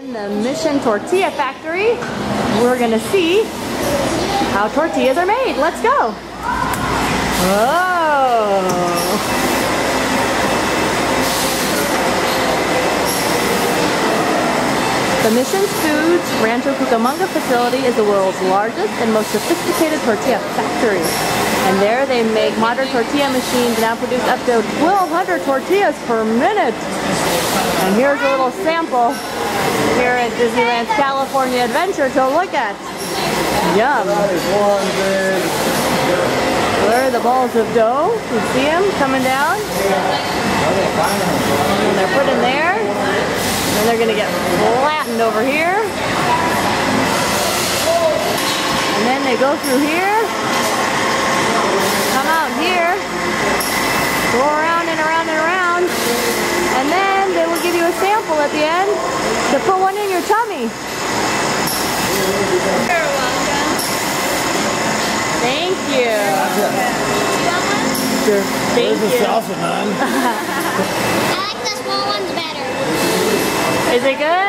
in the Mission Tortilla Factory. We're gonna see how tortillas are made. Let's go. Oh. The Mission Foods Rancho Cucamonga facility is the world's largest and most sophisticated tortilla factory. And there they make modern tortilla machines now produce up to 1,200 tortillas per minute. And here's a little sample here at Disneyland's California Adventure to look at. Yum. There are the balls of dough. You see them coming down? And they're put in there. And they're going to get flattened over here. And then they go through here. Come out here. Go around and around and around. And then they will give you a sample at the end to put one in your tummy. You're welcome. Thank you. You want one? Sure. Thank There's you. a salsa, man. I like the small ones better. Is it good?